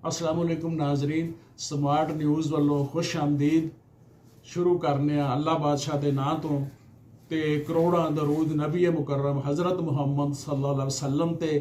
अस्सलामुअलैकुम नाजरीन, smart news वालों खुश आमदीद। शुरू करने अल्लाह बादशाह के नां तो ते करोड़ां दरूद नबी मुकर्रम हज़रत मुहम्मद सल्लल्लाहु अलैहि वसल्लम ते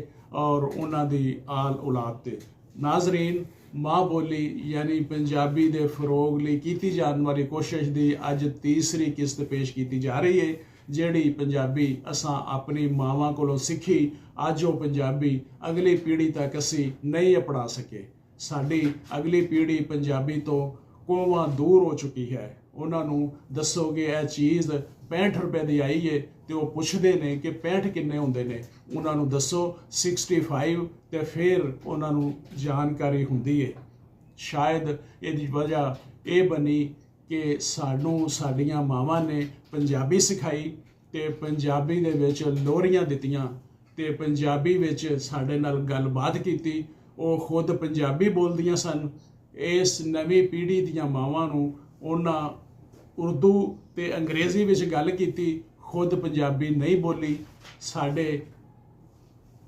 और उन्हां दी आल औलाद ते। नाजरीन, माँ बोली यानी पंजाबी दे फरोग लई कीती जाने वाली कोशिश दी अज तीसरी किस्त पेश की जा रही है। जिहड़ी पंजाबी असां अपनी मावां कोलों सीखी, अज वो पंजाबी अगली पीढ़ी तक असी नहीं अपना सके। साडी अगली पीढ़ी पंजाबी तो कोवां दूर हो चुकी है। उन्होंने दसोगे यह चीज़ 65 रुपए की आई है तो वह पुछते हैं कि 65 किन्ने होंदे ने। उन्होंने दसो 65 तो फिर उन्होंने जानकारी होंदी है। शायद इसकी वजह यह बनी कि सानू साडियां मावां ने पंजाबी सिखाई ते पंजाबी दे विच लोरियां दित्तियां ते पंजाबी विच साडे नाल गलबात कीती। वो खुद पंजाबी बोलदियां सन। इस नवीं पीढ़ी दियां मावां नू उन्हां उर्दू ते अंग्रेज़ी विच गल कीती, खुद पंजाबी नहीं बोली। साडे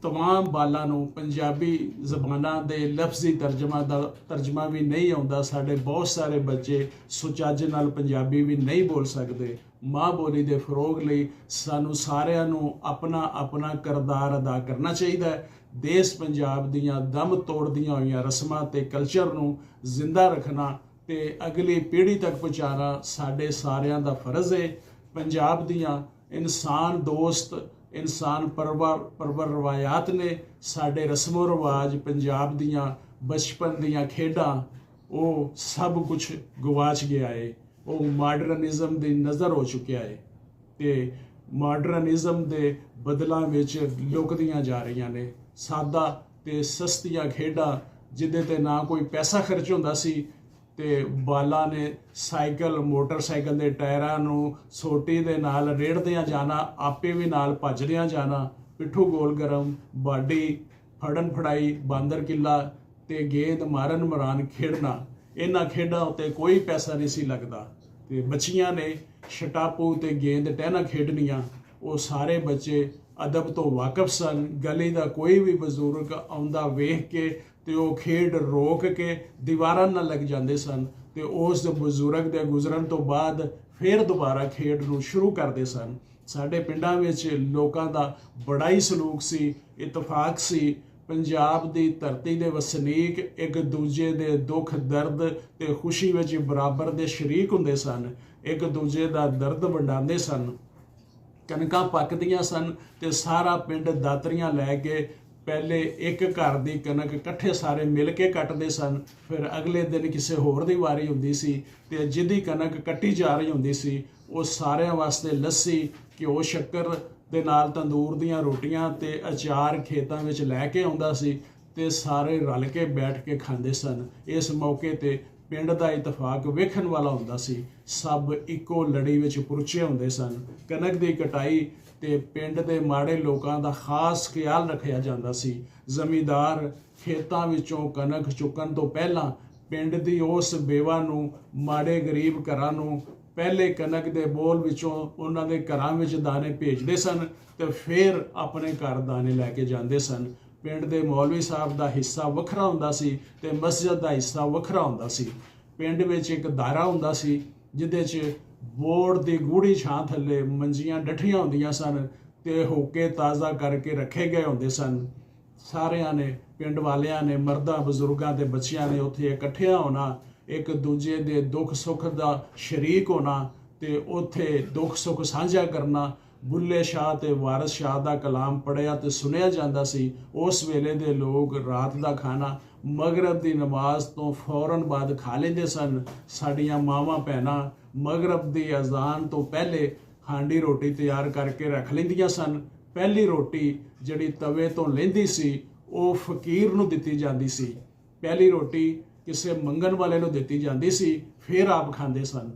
तमाम बालां नू पंजाबी ज़बानां दे लफ्ज़ी तर्जमा भी नहीं आउंदा। साडे बहुत सारे बच्चे सुचज नाल पंजाबी भी नहीं बोल सकते। माँ बोली दे फरोग लई सानू सारिआं नू अपना अपना किरदार अदा करना चाहिए। देश पंजाब दियां दम तोड़दियां होईयां रस्मां ते कल्चर नू जिंदा रखना ते अगली पीढ़ी तक पहुँचाना साडे सारिआं दा फर्ज है। पंजाब दियां इंसान दोस्त इंसान परवर रवायात ने साडे रस्मो रिवाज पंजाब दियां बचपन दियां खेडां वो सब कुछ गवाच गया है। वो मॉडर्निज़म दी नज़र हो चुकिया है ते मॉडर्निज़म दे बदलां विच लुकदियां जा रहीआं ने। सादा ते सस्तियां खेडां जिहदे ते ना कोई पैसा खर्च होंदा सी ते बालां ने साइकिल मोटरसाइकिल के टायरां नू सोटी दे नाल रेड़दियां जाना, आपे भी नाल भजदियां जाना, पिट्ठू गोल गरम, बाडी फड़न फड़ाई, बांदर किला ते गेंद मारन मरान खेडना। इन्हां खेडां उत्ते कोई पैसा नहीं सी लगदा ते बच्चियां ने छटापू ते गेंद टहना खेडनियां। वो सारे बच्चे अदब तो वाकफ सन। गली का कोई भी बजुर्ग आउंदा वेख के ते वो खेड रोक के दीवारां नाल लग जाते सन ते उस बजुर्ग के गुजरन तो बाद फिर दोबारा खेड नूं शुरू करते सन। साडे पिंडां विच लोकां दा बड़ा ही सलूक सी, इतफाक सी। पंजाब दी धरती दे वसनीक एक दूजे दे दुख दर्द ते खुशी विच बराबर दे शरीक हुंदे सन, एक दूजे दा दर्द वंडांदे सन। कणकां पकदियां सन ते सारा पिंड दातरियां लैके पहले एक घर की कनक कट्ठे सारे मिल के कटते सन। फिर अगले दिन किसी होर दी वारी हुंदी सी ते जिहदी कनक कट्टी जा रही हुंदी सी वो सारिਆਂ वास्ते लस्सी घ्यो शक्कर दे नाल तंदूर दीयां रोटियां ते अचार खेतां विच लैके आउंदा सी ते सारे रल के बैठ के खांदे सन। इस मौके ते पिंड दा इतफाक वेखण वाला हुंदा सी। सब इक्को लड़ी विच पुरचे हुंदे सन। कनक दी कटाई ते पिंड दे माड़े लोकां दा खास ख्याल रखिया जांदा सी। जमींदार खेतां विचों कनक चुकण तो पहलां पिंड दी उस बेवा नूं माड़े गरीब घरां नूं पहले कनक दे बोल विचों उन्हां दे घरां विच दाने भेजदे सन ते फिर अपने घर दाने लैके जांदे सन। पिंड दे मौलवी साहब दा हिस्सा वखरा हुंदा सी ते मस्जिद दा हिस्सा वखरा हुंदा सी। पिंड विच एक दायरा हुंदा सी जिहदे च बोर्ड की गूढ़ी छां थले मंजियां डठियां होंदियां सन ते होके ताज़ा करके रखे गए होंदे सन। सारिਆਂ ने पिंड वालियां ने मर्दां बजुर्गां ते बच्चियां ने उत्थे इकट्ठिया होना, एक दूजे दे दुख सुख दा शरीक होना ते उत्थे दुख सुख साझा करना। बुल्ले शाह ते वारिस शाह दा कलाम पढ़िया ते सुनिया जांदा सी। उस वेले दे लोग रात दा खाना मगरब दी नमाज तो फौरन बाद खा लेंदे सन। साडियां मावां भैणां मगरब दी अजान तो पहले हांडी रोटी तैयार करके रख लेंदियां सन। पहली रोटी जिहड़ी तवे तो लैंदी सी वो फकीर नूं दित्ती जांदी सी। पहली रोटी किसी मंगण वाले नूं दित्ती जांदी सी, फिर आप खांदे सन।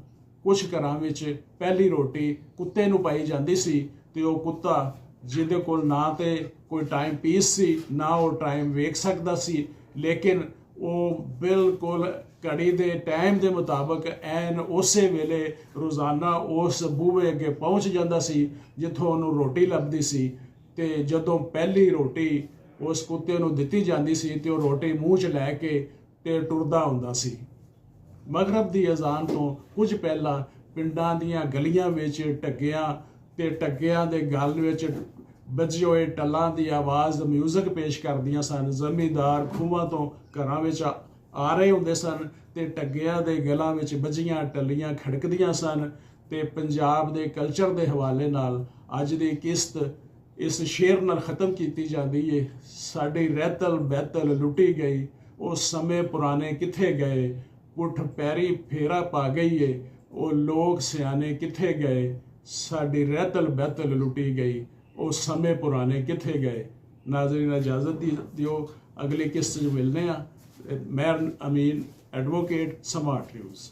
कुछ घरां विच पहली रोटी कुत्ते नूं पाई जांदी सी ते वो कुत्ता जिहदे कोल ना ते कोई टाइम पीस सी ना वो टाइम वेख सकदा सी, लेकिन वो बिल्कुल घड़ी दे टाइम के मुताबिक ऐन उस वेले रोज़ाना उस बूहे अगे पहुँच जाता सी जिथों उन्होंने रोटी लभदी सी। ते जदों पहली रोटी उस कुत्ते नूं दित्ती जांदी सी ते वो रोटी मूँह च लैके ਤੇ ਟੁਰਦਾ ਹੁੰਦਾ ਸੀ। ਮਗਰਬ ਦੀ ਅਜ਼ਾਨ ਤੋਂ ਕੁਝ ਪਹਿਲਾਂ ਪਿੰਡਾਂ ਦੀਆਂ ਗਲੀਆਂ ਵਿੱਚ ਟੱਗਿਆਂ ਦੇ ਗਲ ਵਿੱਚ ਵੱਜੇ ਹੋਏ ਟੱਲਾਂ ਦੀ ਆਵਾਜ਼ ਮਿਊਜ਼ਿਕ ਪੇਸ਼ ਕਰਦੀਆਂ ਸਨ। ਜ਼ਮੀਂਦਾਰ ਖੂਹਾਂ ਤੋਂ ਘਰਾਂ ਵਿੱਚ ਆ ਰਹੇ ਹੁੰਦੇ ਸਨ ਤੇ ਟੱਗਿਆਂ ਦੇ ਗਲਾਂ ਵਿੱਚ ਵੱਜੀਆਂ ਟੱਲੀਆਂ ਖੜਕਦੀਆਂ ਸਨ। ਤੇ ਪੰਜਾਬ ਦੇ ਕਲਚਰ ਦੇ ਹਵਾਲੇ ਨਾਲ ਅੱਜ ਦੀ ਕਿਸ਼ਤ ਇਸ ਸ਼ੇਰ ਨਾਲ ਖਤਮ ਕੀਤੀ ਜਾਂਦੀ ਏ। ਸਾਡੀ ਰਹਿਤਲ ਬਹਿਤਲ ਲੁੱਟੀ ਗਈ, ਉਹ ਸਮੇਂ ਪੁਰਾਣੇ ਕਿੱਥੇ ਗਏ। ਪੁੱਠ ਪੈਰੀ ਫੇਰਾ ਪਾ ਗਈ ਏ, ਉਹ ਲੋਕ ਸਿਆਣੇ ਕਿੱਥੇ ਗਏ। ਸਾਡੀ ਰਹਿਤਲ ਬਹਿਤਲ ਲੁੱਟੀ ਗਈ, ਉਹ ਸਮੇਂ ਪੁਰਾਣੇ ਕਿੱਥੇ ਗਏ। ਨਾਜ਼ਰੀਨ ਇਜਾਜ਼ਤ ਦਿਓ, ਅਗਲੀ ਕਿਸ਼ਤ 'ਚ ਮਿਲਦੇ ਹਾਂ। ਮੈਂ ਅਮੀਨ, ਐਡਵੋਕੇਟ, ਸਮਾਰਟ ਨਿਊਜ਼।